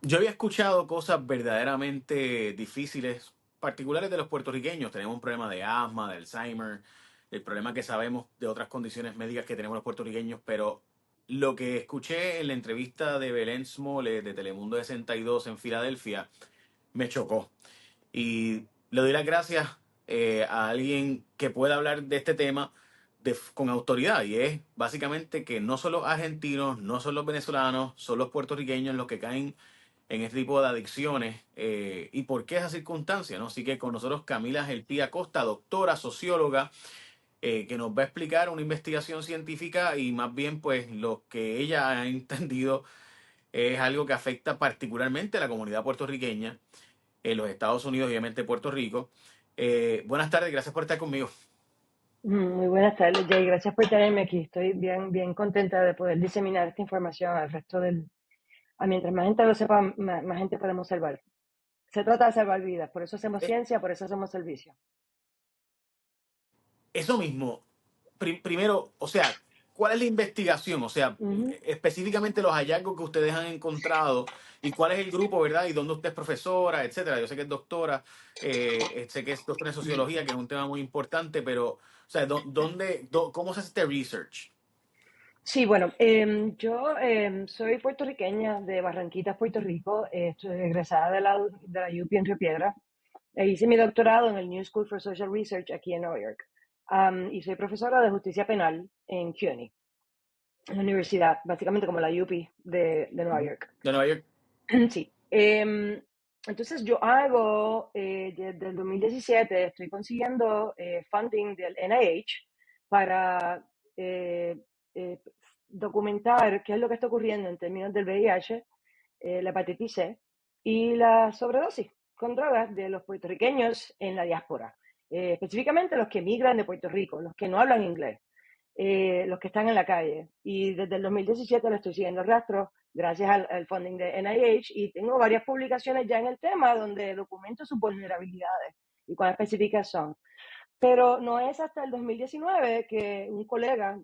Yo había escuchado cosas verdaderamente difíciles, particulares de los puertorriqueños. Tenemos un problema de asma, de Alzheimer, el problema que sabemos de otras condiciones médicas que tenemos los puertorriqueños, pero lo que escuché en la entrevista de Belén Smole de Telemundo 62 en Filadelfia me chocó. Y le doy las gracias a alguien que pueda hablar de este tema con autoridad. Y es básicamente que no son los argentinos, no son los venezolanos, son los puertorriqueños los que caen en este tipo de adicciones y por qué esa circunstancia, ¿no? Así que con nosotros Camila Gelpi Acosta, doctora, socióloga, que nos va a explicar una investigación científica y más bien pues lo que ella ha entendido es algo que afecta particularmente a la comunidad puertorriqueña en los Estados Unidos, obviamente Puerto Rico. Buenas tardes, gracias por estar conmigo. Muy buenas tardes, Jay. Gracias por tenerme aquí. Estoy bien contenta de poder diseminar esta información al resto del... mientras más gente lo sepa, más gente podemos salvar. Se trata de salvar vidas, por eso hacemos Eh, ciencia, por eso hacemos servicio. Eso mismo, primero, o sea, ¿cuál es la investigación? O sea, Ujú. específicamente los hallazgos que ustedes han encontrado y cuál es el grupo, ¿verdad? Y dónde usted es profesora, etcétera. Yo sé que es doctora, sé que es doctora en sociología, que es un tema muy importante, pero, o sea, ¿cómo se hace este research? Sí, bueno, yo soy puertorriqueña de Barranquitas, Puerto Rico. Estoy egresada de la UPI en Río Piedra. Hice mi doctorado en el New School for Social Research aquí en Nueva York. Y soy profesora de justicia penal en CUNY, en la universidad, básicamente como la UPI de Nueva Ujú. York. De Nueva York. Sí. Entonces yo hago, desde el 2017, estoy consiguiendo funding del NIH para eh, eh, documentar qué es lo que está ocurriendo en términos del VIH, la hepatitis C y la sobredosis con drogas de los puertorriqueños en la diáspora. Específicamente los que migran de Puerto Rico, los que no hablan inglés, los que están en la calle. Y desde el 2017 le estoy siguiendo el rastro gracias al funding de NIH y tengo varias publicaciones ya en el tema donde documento sus vulnerabilidades y cuán específicas son. Pero no es hasta el 2019 que un colega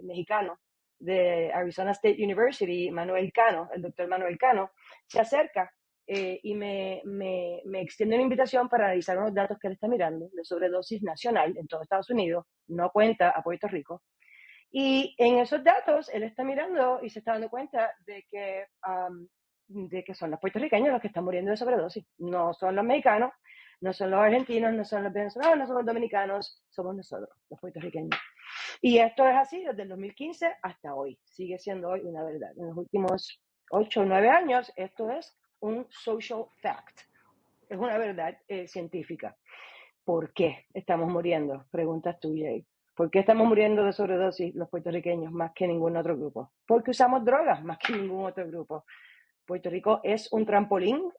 mexicano de Arizona State University, Manuel Cano, el doctor Manuel Cano, se acerca y me extiende una invitación para analizar unos datos que él está mirando de sobredosis nacional en todo Estados Unidos, no cuenta a Puerto Rico, y en esos datos, él está mirando y se está dando cuenta de que son los puertorriqueños los que están muriendo de sobredosis. No son los mexicanos, no son los argentinos, no son los venezolanos, no son los dominicanos, somos nosotros, los puertorriqueños. Y esto es así desde el 2015 hasta hoy. Sigue siendo hoy una verdad. En los últimos 8 o 9 años, esto es un social fact. Es una verdad científica. ¿Por qué estamos muriendo? Preguntas tú, Jay. ¿Por qué estamos muriendo de sobredosis los puertorriqueños más que ningún otro grupo? Porque usamos drogas más que ningún otro grupo. Puerto Rico es un trampolín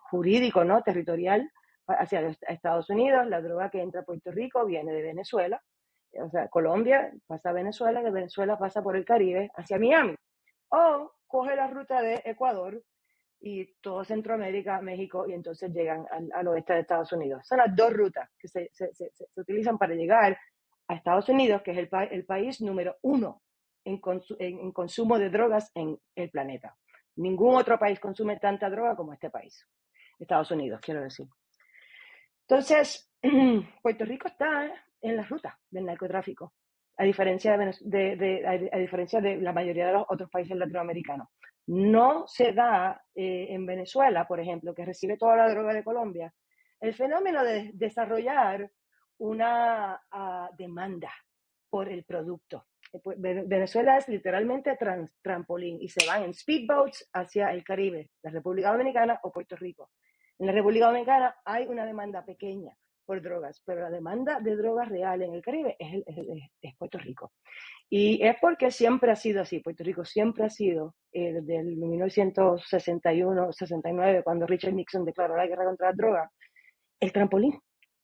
jurídico, ¿no? Territorial hacia Estados Unidos. La droga que entra a Puerto Rico viene de Venezuela, o sea, Colombia pasa a Venezuela, de Venezuela pasa por el Caribe hacia Miami. O coge la ruta de Ecuador y todo Centroamérica, México, y entonces llegan al oeste de Estados Unidos. Son las dos rutas que se utilizan para llegar a Estados Unidos, que es el país número uno en consumo de drogas en el planeta. Ningún otro país consume tanta droga como este país. Estados Unidos, quiero decir. Entonces, Puerto Rico está en la ruta del narcotráfico, a diferencia a diferencia de la mayoría de los otros países latinoamericanos. No se da en Venezuela, por ejemplo, que recibe toda la droga de Colombia, el fenómeno de desarrollar una demanda por el producto. Venezuela es literalmente trampolín y se van en speedboats hacia el Caribe, la República Dominicana o Puerto Rico. En la República Dominicana hay una demanda pequeña por drogas, pero la demanda de drogas real en el Caribe es Puerto Rico. Y es porque siempre ha sido así. Puerto Rico siempre ha sido, desde el 1961-69, cuando Richard Nixon declaró la guerra contra la droga, el trampolín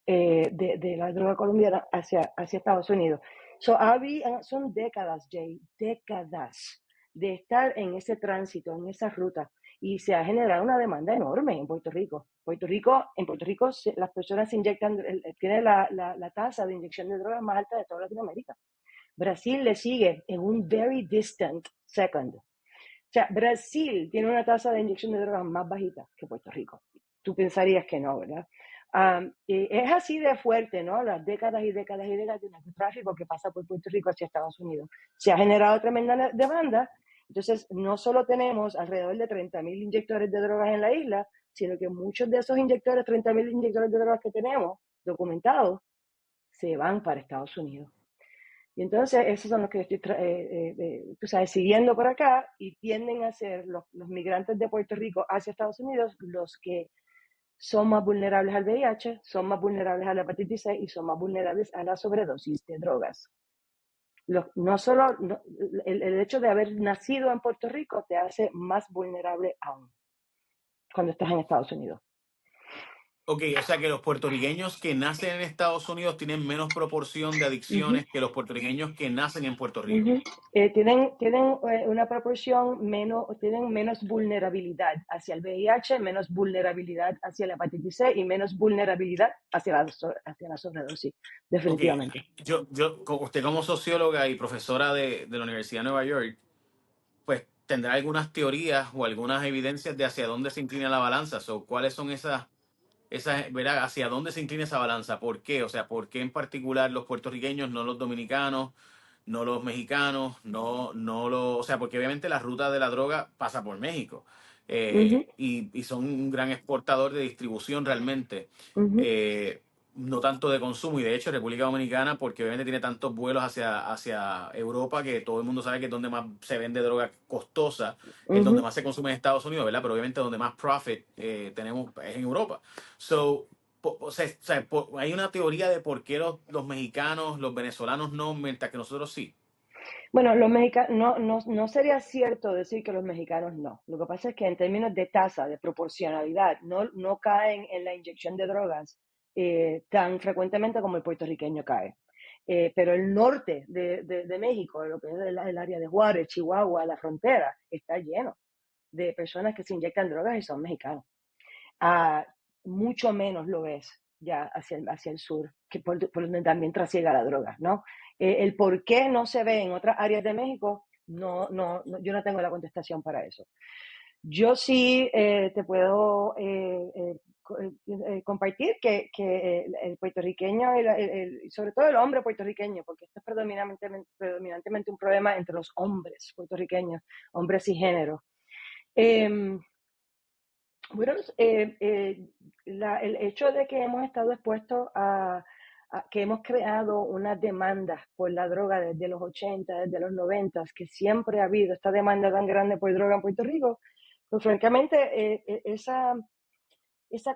de la droga colombiana hacia Estados Unidos. Son décadas, Jay, décadas de estar en ese tránsito, en esa ruta, y se ha generado una demanda enorme en Puerto Rico. En Puerto Rico las personas se inyectan, tiene la tasa de inyección de drogas más alta de toda Latinoamérica. Brasil le sigue en un very distant second. sea, Brasil tiene una tasa de inyección de drogas más bajita que Puerto Rico. Tú pensarías que no, ¿verdad? Es así de fuerte, ¿no? Las décadas y décadas y décadas de narcotráfico que pasa por Puerto Rico hacia Estados Unidos. Se ha generado tremenda demanda. Entonces, no solo tenemos alrededor de 30.000 inyectores de drogas en la isla, sino que muchos de esos inyectores, 30.000 inyectores de drogas que tenemos documentados, se van para Estados Unidos. Y entonces esos son los que estoy tú sabes, siguiendo por acá y tienden a ser los migrantes de Puerto Rico hacia Estados Unidos los que son más vulnerables al VIH, son más vulnerables a la hepatitis C y son más vulnerables a la sobredosis de drogas. No solo el hecho de haber nacido en Puerto Rico te hace más vulnerable aún cuando estás en Estados Unidos. Ok, o sea que los puertorriqueños que nacen en Estados Unidos tienen menos proporción de Uh-huh. adicciones que los puertorriqueños que nacen en Puerto Rico. Uh-huh. Tienen una proporción tienen menos vulnerabilidad hacia el VIH, menos vulnerabilidad hacia la hepatitis C y menos vulnerabilidad hacia la sobredosis, Ok, definitivamente. usted como socióloga y profesora de la Universidad de Nueva York, pues tendrá algunas teorías o algunas evidencias de hacia dónde se inclina la balanza. O cuáles son verá, hacia dónde se inclina esa balanza. ¿Por qué? O sea, ¿por qué en particular los puertorriqueños, no los dominicanos, no los mexicanos, o sea, porque obviamente la ruta de la droga pasa por México Uh-huh. y son un gran exportador de distribución realmente. Uh-huh. eh, no tanto de consumo, y de hecho República Dominicana, porque obviamente tiene tantos vuelos hacia Europa, que todo el mundo sabe que es donde más se vende droga costosa, es donde Uh-huh. más se consume en Estados Unidos, ¿verdad? Pero obviamente donde más profit tenemos es en Europa. So, hay una teoría de por qué los mexicanos, los venezolanos no, mientras que nosotros sí. Bueno, los mexicanos, no sería cierto decir que los mexicanos no. Lo que pasa es que en términos de tasa, de proporcionalidad, no caen en la inyección de drogas tan frecuentemente como el puertorriqueño cae. Pero el norte de México, lo que es el área de Juárez, Chihuahua, la frontera, está lleno de personas que se inyectan drogas y son mexicanos. Ah, mucho menos lo ves ya hacia el sur, que por donde también trasiega la droga, ¿no? El por qué no se ve en otras áreas de México, yo no tengo la contestación para eso. Yo sí te puedo compartir que el puertorriqueño, sobre todo el hombre puertorriqueño, porque esto es predominantemente un problema entre los hombres puertorriqueños, hombres y género. Eh, bueno, el hecho de que hemos estado expuestos que hemos creado unas demandas por la droga desde los 80, desde los 90, que siempre ha habido esta demanda tan grande por droga en Puerto Rico, pues francamente esa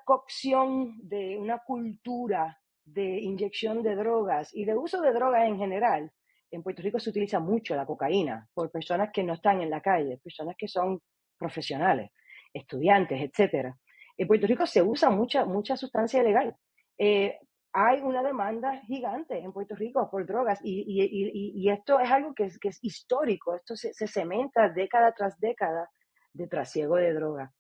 cocción de una cultura de inyección de drogas y de uso de drogas en general, en Puerto Rico se utiliza mucho la cocaína por personas que no están en la calle, personas que son profesionales, estudiantes, etcétera. En Puerto Rico se usa mucha sustancia ilegal. Eh, Hay una demanda gigante en Puerto Rico por drogas y esto es algo que es histórico, esto se cementa década tras década de trasiego de drogas.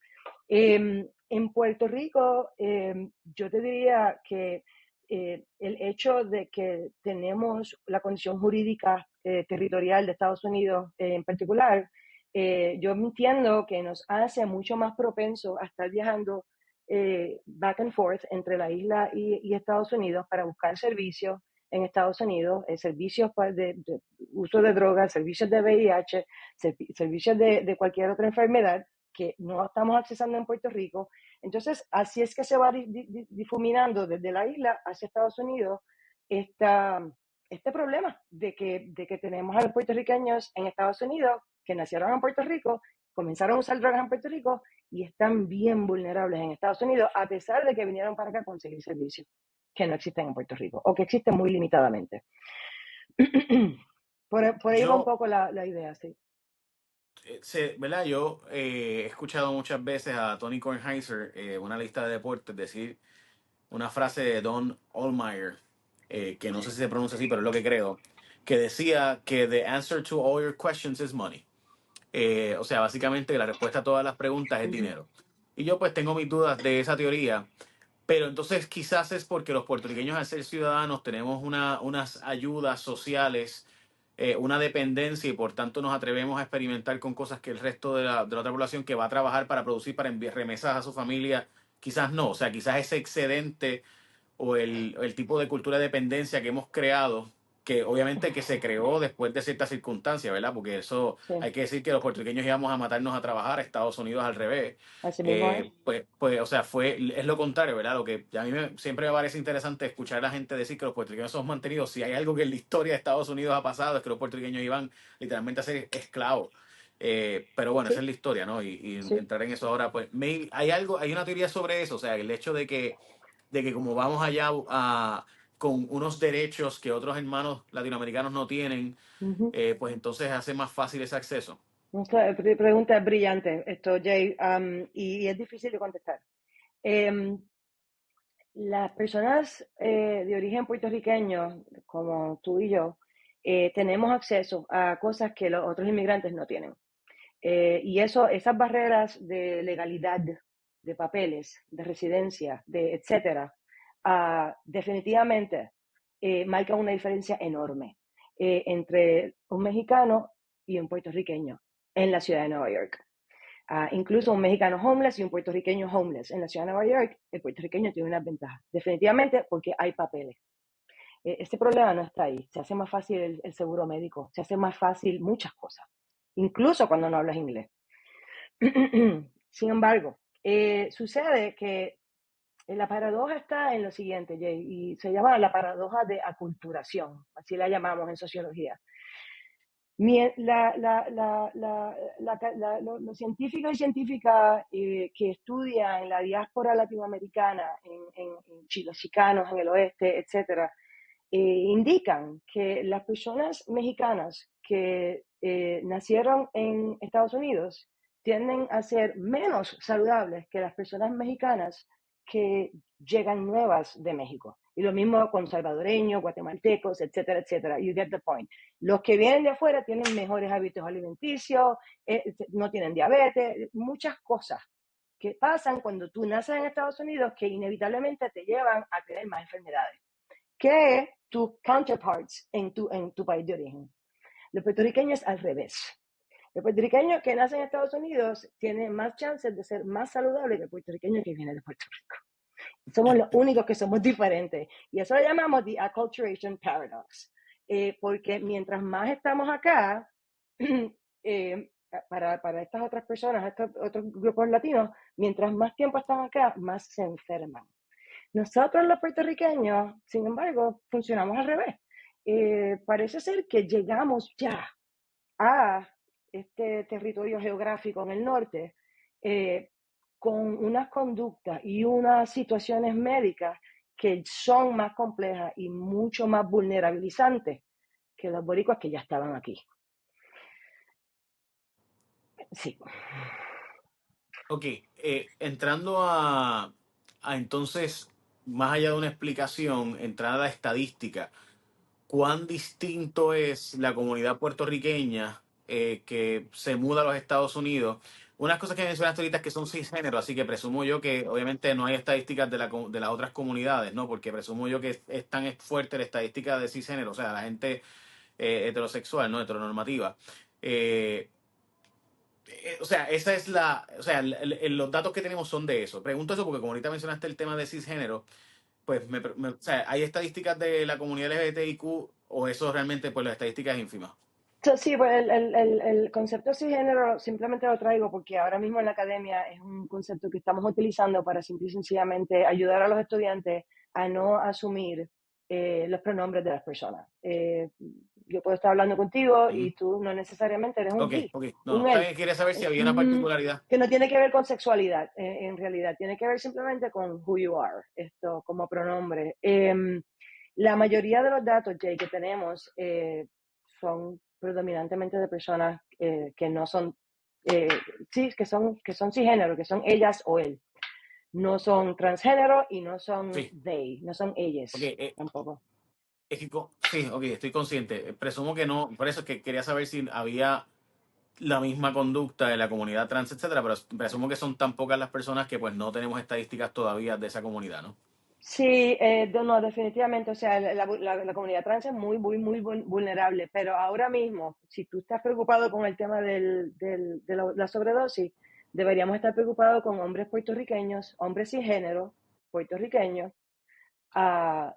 En Puerto Rico, yo te diría que el hecho de que tenemos la condición jurídica territorial de Estados Unidos en particular, yo entiendo que nos hace mucho más propensos a estar viajando back and forth entre la isla y Estados Unidos para buscar servicios en Estados Unidos, servicios de uso de drogas, servicios de VIH, servicios de cualquier otra enfermedad que no estamos accesando en Puerto Rico. Entonces, así es que se va difuminando desde la isla hacia Estados Unidos este problema de que tenemos a los puertorriqueños en Estados Unidos que nacieron en Puerto Rico, comenzaron a usar drogas en Puerto Rico y están bien vulnerables en Estados Unidos, a pesar de que vinieron para acá a conseguir servicios que no existen en Puerto Rico o que existen muy limitadamente. Por ahí va un Yo, poco la idea, sí. ¿verdad? Yo he escuchado muchas veces a Tony Kornheiser, una lista de deportes, decir una frase de Don Allmeyer, que no sé si se pronuncia así, pero es lo que creo, que decía que the answer to all your questions is money. O sea, básicamente la respuesta a todas las preguntas es Uh-huh. dinero. Y yo pues tengo mis dudas de esa teoría, pero entonces quizás es porque los puertorriqueños al ser ciudadanos tenemos unas ayudas sociales una dependencia y por tanto nos atrevemos a experimentar con cosas que el resto de la otra población que va a trabajar para producir, para enviar remesas a su familia, quizás no. O sea, quizás ese excedente o el tipo de cultura de dependencia que hemos creado, que obviamente que se creó después de ciertas circunstancias, ¿verdad? Porque eso Sí, hay que decir que los puertorriqueños íbamos a matarnos a trabajar, Estados Unidos al revés. así mismo es. O sea, es lo contrario, ¿verdad? Lo que a mí siempre me parece interesante escuchar a la gente decir que los puertorriqueños somos mantenidos. Si hay algo que en la historia de Estados Unidos ha pasado es que los puertorriqueños iban literalmente a ser esclavos. Pero bueno, esa es Sí, la historia, ¿no? Y sí. entrar en eso ahora, pues, hay una teoría sobre eso, o sea, el hecho de que como vamos allá con unos derechos que otros hermanos latinoamericanos no tienen, Ujú. pues entonces hace más fácil ese acceso. Esta pregunta es brillante, esto, Jay, y es difícil de contestar. Em, las personas de origen puertorriqueño, como tú y yo, tenemos acceso a cosas que los otros inmigrantes no tienen. Y eso, esas barreras de legalidad, de papeles, de residencia, de etcétera, definitivamente marcan una diferencia enorme entre un mexicano y un puertorriqueño en la ciudad de Nueva York. Incluso un mexicano homeless y un puertorriqueño homeless en la ciudad de Nueva York, el puertorriqueño tiene una ventaja, definitivamente porque hay papeles. Este problema no está ahí. Se hace más fácil el seguro médico, se hace más fácil muchas cosas, incluso cuando no hablas inglés. Sin embargo, sucede que la paradoja está en lo siguiente, Jay, y se llama la paradoja de aculturación, así la llamamos en sociología. Los científicos y científicas que estudian la diáspora latinoamericana en chilenos en el oeste, etcétera, indican que las personas mexicanas que nacieron en Estados Unidos tienden a ser menos saludables que las personas mexicanas que llegan nuevas de México. Y lo mismo con salvadoreños, guatemaltecos, etcétera, etcétera. You get the point. Los que vienen de afuera tienen mejores hábitos alimenticios, no tienen diabetes, muchas cosas que pasan cuando tú naces en Estados Unidos que inevitablemente te llevan a tener más enfermedades que tus counterparts en tu país de origen. Los puertorriqueños al revés. El puertorriqueño que nace en Estados Unidos tiene más chances de ser más saludable que el puertorriqueño que viene de Puerto Rico. Somos los únicos que somos diferentes. Y eso lo llamamos the acculturation paradox. Porque mientras más estamos acá, para estas otras personas, estos otros grupos latinos, mientras más tiempo están acá, más se enferman. Nosotros los puertorriqueños, sin embargo, funcionamos al revés. Parece ser que llegamos ya a este territorio geográfico en el norte eh, con unas conductas y unas situaciones médicas que son más complejas y mucho más vulnerabilizantes que los boricuas que ya estaban aquí. Sí. Ok, entrando a entonces, más allá de una explicación, entrar a la estadística, ¿cuán distinto es la comunidad puertorriqueña que se muda a los Estados Unidos? Unas cosas que mencionaste ahorita es que son cisgénero, así que presumo yo que obviamente no hay estadísticas de las otras comunidades, ¿no? Porque presumo yo que es tan fuerte la estadística de cisgénero, o sea, la gente heterosexual, ¿no? Heteronormativa. Eh, o sea, esa es o sea, los datos que tenemos son de eso. Pregunto eso porque como ahorita mencionaste el tema de cisgénero, pues, o sea, ¿hay estadísticas de la comunidad LGBTIQ o eso realmente, pues, la estadística es ínfima? So, sí, pues el concepto cisgénero simplemente lo traigo porque ahora mismo en la academia es un concepto que estamos utilizando para simple y sencillamente ayudar a los estudiantes a no asumir los pronombres de las personas. Yo puedo estar hablando contigo Ujú. y tú no necesariamente eres un Ok, he, ok. No, no, un él, también quería saber si había una particularidad. que no tiene que ver con sexualidad en realidad, tiene que ver simplemente con who you are, esto como pronombre. La mayoría de los datos, Jay, que tenemos son predominantemente de personas que no son, eh, sí, que son cisgénero, que son ellas o él. No son transgénero y no son Sí, they, no son ellas ok. tampoco. Es que, sí, ok, estoy consciente. Presumo que no, por eso es que quería saber si había la misma conducta de la comunidad trans, etcétera, pero presumo que son tan pocas las personas que pues no tenemos estadísticas todavía de esa comunidad, ¿no? Sí, no, definitivamente, o sea, la comunidad trans es muy, muy, muy vulnerable, pero ahora mismo, si tú estás preocupado con el tema de la sobredosis, deberíamos estar preocupados con hombres puertorriqueños, hombres cisgénero puertorriqueños,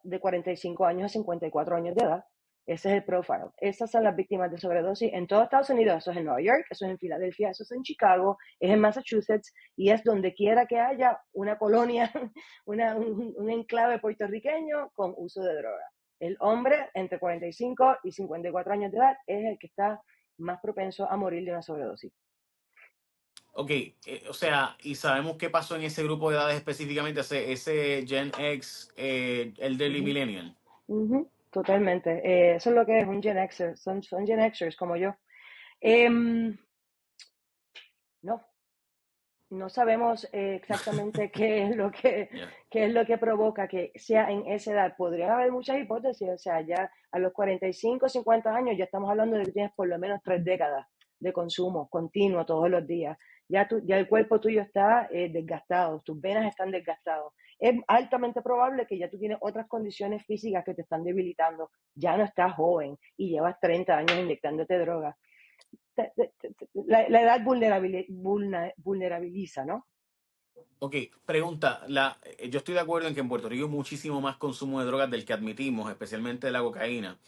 de 45 años a 54 años de edad. Ese es el profile. Esas son las víctimas de sobredosis en todo Estados Unidos. Eso es en Nueva York, eso es en Filadelfia, eso es en Chicago, es en Massachusetts y es donde quiera que haya una colonia, un enclave puertorriqueño con uso de droga. El hombre entre 45 y 54 años de edad es el que está más propenso a morir de una sobredosis. Ok, o sea, y sabemos qué pasó en ese grupo de edades específicamente, ese Gen X, Elderly Ujú, Millennial. ujú, totalmente. Eso es lo que es un Gen Xer. Son Gen Xers como yo. No, no sabemos exactamente Ya. qué es lo que provoca que sea en esa edad. Podrían haber muchas hipótesis, o sea, ya a los 45, 50 años ya estamos hablando de que tienes por lo menos 3 décadas de consumo continuo todos los días. Ya el cuerpo tuyo está desgastado, tus venas están desgastadas. Es altamente probable que ya tú tienes otras condiciones físicas que te están debilitando. Ya no estás joven y llevas 30 años inyectándote drogas. La edad vulnerabiliza, ¿no? Ok, pregunta, yo estoy de acuerdo en que en Puerto Rico hay muchísimo más consumo de drogas del que admitimos, especialmente de la cocaína.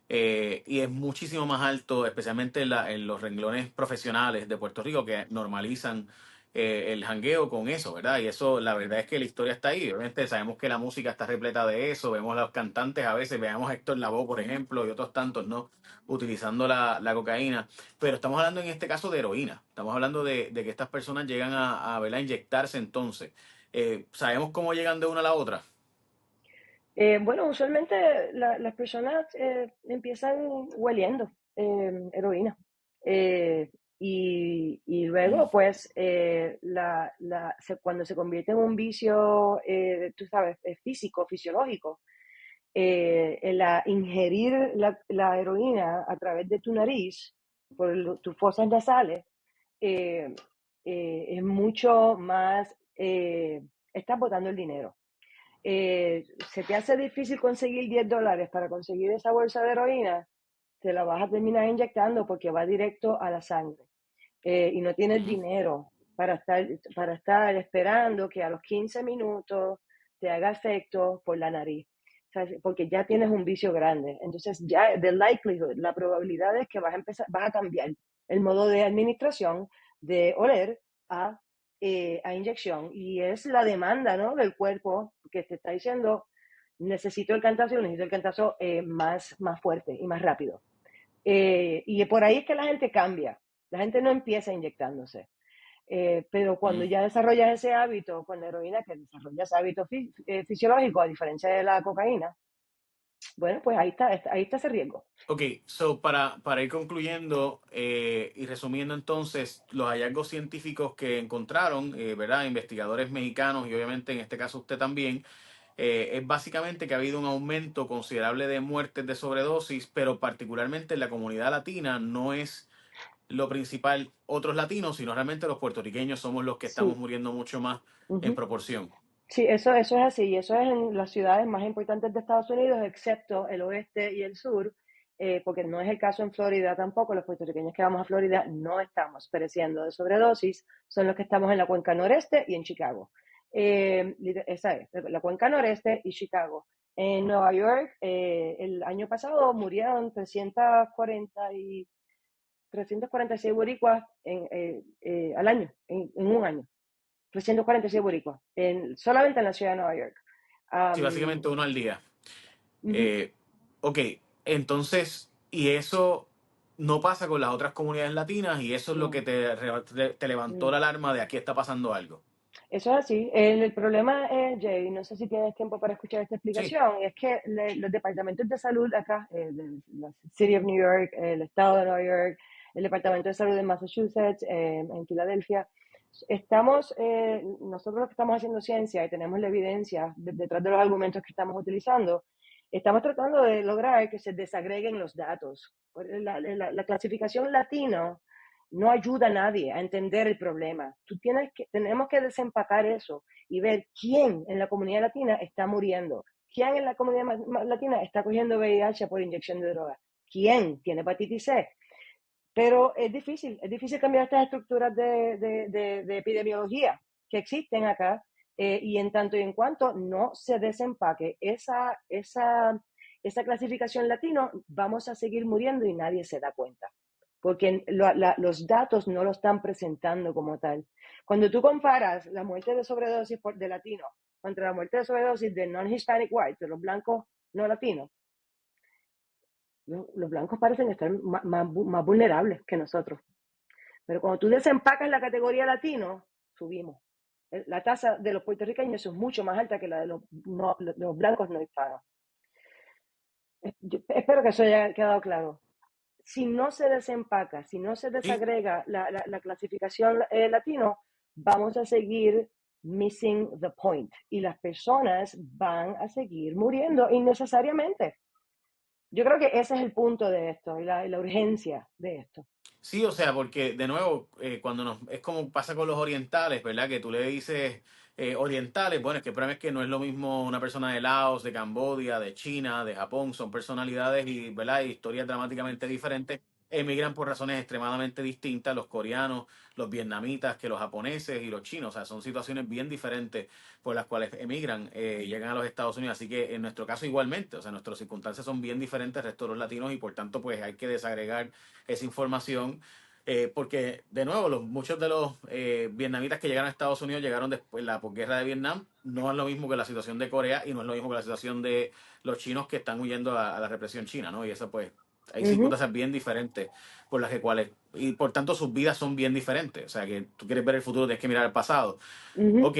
Y es muchísimo más alto, especialmente en los renglones profesionales de Puerto Rico que normalizan el jangueo con eso, ¿verdad? Y eso, la verdad es que la historia está ahí. Obviamente sabemos que la música está repleta de eso, vemos a los cantantes a veces, veamos a Héctor Lavoe, por ejemplo, y otros tantos, ¿no? Utilizando la cocaína. Pero estamos hablando en este caso de heroína. Estamos hablando de que estas personas llegan ¿verdad? A inyectarse entonces. ¿Sabemos cómo llegan de una a la otra? Bueno, usualmente las personas empiezan hueliendo heroína. Eh, y Mm. luego, pues, cuando se convierte en un vicio, tú sabes, físico, fisiológico, ingerir la heroína a través de tu nariz, por tus fosas nasales, eh, es mucho más, estás botando el dinero. Se te hace difícil conseguir $10 para conseguir esa bolsa de heroína, te la vas a terminar inyectando porque va directo a la sangre. Y no tienes Ujú. dinero para estar esperando que a los 15 minutos te haga efecto por la nariz. O sea, porque ya tienes un vicio grande. Entonces, ya the likelihood, la probabilidad es que vas a cambiar el modo de administración de oler a, a inyección. Y es la demanda, ¿no?, del cuerpo que te está diciendo, necesito el cantazo más fuerte y más rápido. Y por ahí es que la gente cambia. La gente no empieza inyectándose. Pero cuando Mm. ya desarrollas ese hábito con la heroína, que desarrollas hábito fisiológico, a diferencia de la cocaína, bueno, pues ahí está ese riesgo. Ok, so para ir concluyendo y resumiendo entonces los hallazgos científicos que encontraron, ¿verdad? Investigadores mexicanos y obviamente en este caso usted también, es básicamente que ha habido un aumento considerable de muertes de sobredosis, pero particularmente en la comunidad latina no es lo principal otros latinos, sino realmente los puertorriqueños somos los que estamos Sí. muriendo mucho más en Ujú. proporción. Sí, eso es así, y eso es en las ciudades más importantes de Estados Unidos, excepto el oeste y el sur, porque no es el caso en Florida tampoco. Los puertorriqueños que vamos a Florida no estamos pereciendo de sobredosis, son los que estamos en la cuenca noreste y en Chicago. Esa es, la cuenca noreste y Chicago. En Nueva York, el año pasado murieron 346 boricuas al año, en un año. 346 boricuas, solamente en la ciudad de Nueva York. Sí, Um, básicamente uno al día. uh-huh, Eh, ok, entonces, y eso no pasa con las otras comunidades latinas y eso es lo que no, te levantó no. la alarma de aquí está pasando algo. Eso es así. El problema es, Jay, no sé si tienes tiempo para escuchar esta Sí, explicación, es que los departamentos de salud acá, de la City of New York, el estado de Nueva York, el departamento de salud de Massachusetts, en Filadelfia, nosotros los que estamos haciendo ciencia y tenemos la evidencia detrás de los argumentos que estamos utilizando, estamos tratando de lograr que se desagreguen los datos. La clasificación latino no ayuda a nadie a entender el problema. Tenemos que desempacar eso y ver quién en la comunidad latina está muriendo, quién en la comunidad latina está cogiendo VIH por inyección de droga, quién tiene hepatitis C. Pero es difícil cambiar estas estructuras de epidemiología que existen acá, y en tanto y en cuanto no se desempaque esa clasificación latino, vamos a seguir muriendo y nadie se da cuenta, porque los datos no lo están presentando como tal. Cuando tú comparas la muerte de sobredosis de latinos contra la muerte de sobredosis de non-Hispanic whites, de los blancos no latinos, los blancos parecen estar más vulnerables que nosotros. Pero cuando tú desempacas la categoría latino, subimos. La tasa de los puertorriqueños es mucho más alta que la de los blancos no hispanos. Espero que eso haya quedado claro. Si no se desempaca, si no se Sí, desagrega la clasificación latino, vamos a seguir missing the point y las personas van a seguir muriendo innecesariamente. Yo creo que ese es el punto de esto y la urgencia de esto. sí, o sea, porque de nuevo, es como pasa con los orientales, ¿verdad? Que tú le dices orientales, bueno, es que el problema es que no es lo mismo una persona de Laos, de Camboya, de China, de Japón, son personalidades y, ¿verdad? Y historias dramáticamente diferentes. Emigran por razones extremadamente distintas, los coreanos, los vietnamitas, que los japoneses y los chinos, o sea, son situaciones bien diferentes por las cuales emigran, llegan a los Estados Unidos. Así que en nuestro caso igualmente, o sea, nuestras circunstancias son bien diferentes al resto de los latinos y por tanto, pues hay que desagregar esa información. Porque, de nuevo, muchos de los vietnamitas que llegaron a Estados Unidos llegaron después de la posguerra de Vietnam. No es lo mismo que la situación de Corea y no es lo mismo que la situación de los chinos que están huyendo a la represión china, ¿no? Y eso, pues, hay Ujú, circunstancias bien diferentes por las que cuales, y por tanto sus vidas son bien diferentes. O sea, que tú quieres ver el futuro, tienes que mirar el pasado. ujú. Ok,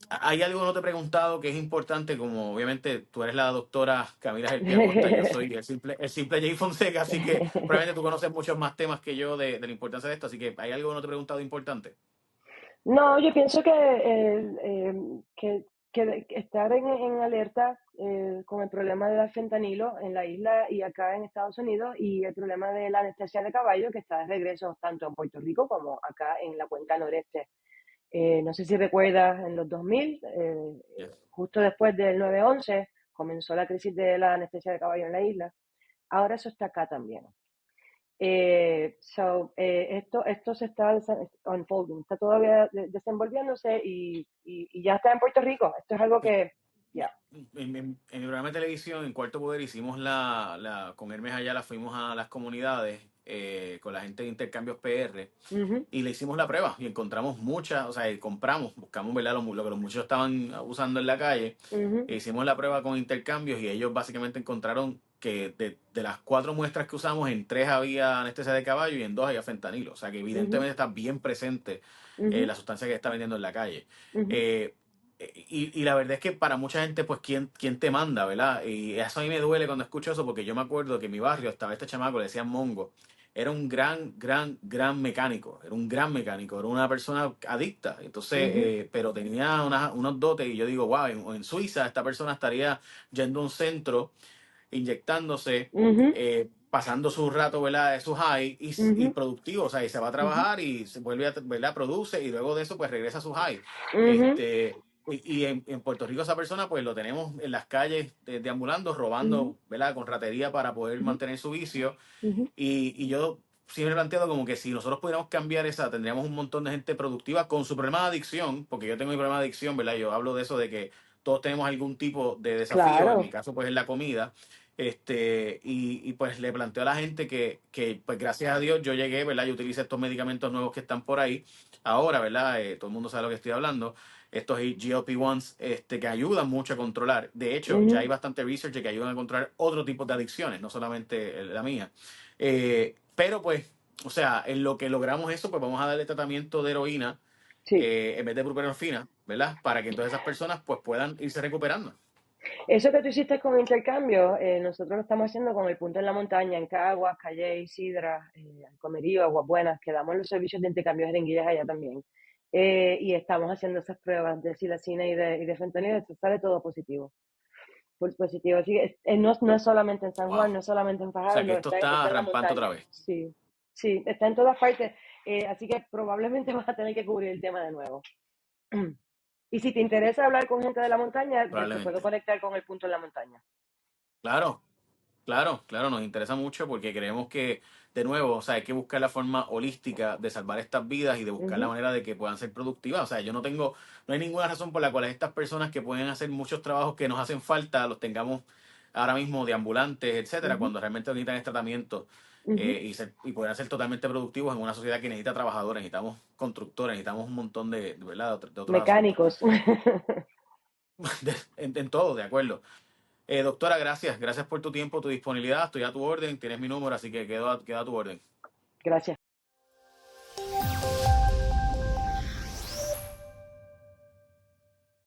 hay algo que no te he preguntado que es importante, como obviamente tú eres la doctora Camila Gelpi Acosta, yo soy el simple Jay Fonseca, así que probablemente tú conoces muchos más temas que yo de la importancia de esto, así que hay algo que no te he preguntado importante. No, yo pienso que estar en alerta con el problema del fentanilo en la isla y acá en Estados Unidos y el problema de la anestesia de caballo que está de regreso tanto en Puerto Rico como acá en la cuenca noreste. No sé si recuerdas, en los 2000, Yes. justo después del 9/11, comenzó la crisis de la anestesia de caballo en la isla. Ahora eso está acá también. Esto se está unfolding, está todavía desenvolviéndose y ya está en Puerto Rico. Esto es algo que, ya. En mi programa de televisión, en Cuarto Poder, hicimos con Hermes Ayala, fuimos a las comunidades con la gente de Intercambios PR Ujú, y le hicimos la prueba y encontramos muchas, o sea, buscamos, ¿verdad? Lo que los muchachos estaban usando en la calle. ujú, E hicimos la prueba con intercambios y ellos básicamente encontraron que de las 4 muestras que usamos, en 3 había anestesia de caballo y en 2 había fentanilo. O sea que ujú, evidentemente está bien presente ujú, la sustancia que está vendiendo en la calle. ujú, Eh, y la verdad es que para mucha gente, pues, ¿quién te manda, verdad? Y eso a mí me duele cuando escucho eso, porque yo me acuerdo que en mi barrio estaba este chamaco, le decían Mongo. Era un gran mecánico. Era un gran mecánico. Era una persona adicta. Entonces, ujú, pero tenía unos dotes. Y yo digo, wow, en Suiza esta persona estaría yendo a un centro, inyectándose, ujú, pasando su rato, ¿verdad? De su high y ujú, productivo. O sea, y se va a ujú, trabajar y se vuelve a, ¿verdad? Produce y luego de eso, pues regresa a su high. ujú, Y en Puerto Rico esa persona, pues lo tenemos en las calles deambulando, robando, ¿verdad? Con ratería para poder ujú, mantener su vicio. ujú, Y yo siempre he planteado como que si nosotros pudiéramos cambiar esa, tendríamos un montón de gente productiva con su problema de adicción, porque yo tengo mi problema de adicción, ¿verdad? Yo hablo de eso, de que todos tenemos algún tipo de desafío, en mi claro. caso pues es la comida. Y pues le planteo a la gente que pues gracias a Dios yo llegué, ¿verdad? Yo utilicé estos medicamentos nuevos que están por ahí ahora, ¿verdad? Todo el mundo sabe lo que estoy hablando. Estos GLP-1s que ayudan mucho a controlar. De hecho, ya hay Ujú. bastante research que ayudan a controlar otro tipo de adicciones, no solamente la mía. Pero pues, o sea, en lo que logramos eso, pues vamos a darle tratamiento de heroína Sí. en vez de buprenorfina, ¿verdad? Para que entonces esas personas pues puedan irse recuperando. Eso que tú hiciste con intercambio, nosotros lo estamos haciendo con el Punto en la Montaña, en Caguas, Calle, Sidra, Comerío, Aguas Buenas, que damos los servicios de intercambio de jeringuillas allá también. Y estamos haciendo esas pruebas de silacina y de fentanilo, eso sale todo positivo. Positivo. Así que no es solamente en San Wow. Juan, no es solamente en O sea que Fajardo, esto está está en la rampante otra montaña. vez. Sí, sí, está en todas partes. Así que probablemente vas a tener que cubrir el tema de nuevo. Y si te interesa hablar con gente de la montaña, te puedo probablemente. conectar con el punto en la montaña. Claro, claro, claro, nos interesa mucho porque creemos que, de nuevo, o sea, hay que buscar la forma holística de salvar estas vidas y de buscar la Ujú, manera de que puedan ser productivas. O sea, yo no tengo, no hay ninguna razón por la cual estas personas que pueden hacer muchos trabajos que nos hacen falta, los tengamos ahora mismo de ambulantes, etcétera, ujú, cuando realmente necesitan este tratamiento ujú. y poder ser totalmente productivos en una sociedad que necesita trabajadores, necesitamos constructores, necesitamos un montón de, ¿verdad? De otros asuntos. Mecánicos. En todo, de acuerdo. Doctora, gracias. Gracias por tu tiempo, tu disponibilidad. Estoy a tu orden. Tienes mi número, así que quedo a tu orden. Gracias.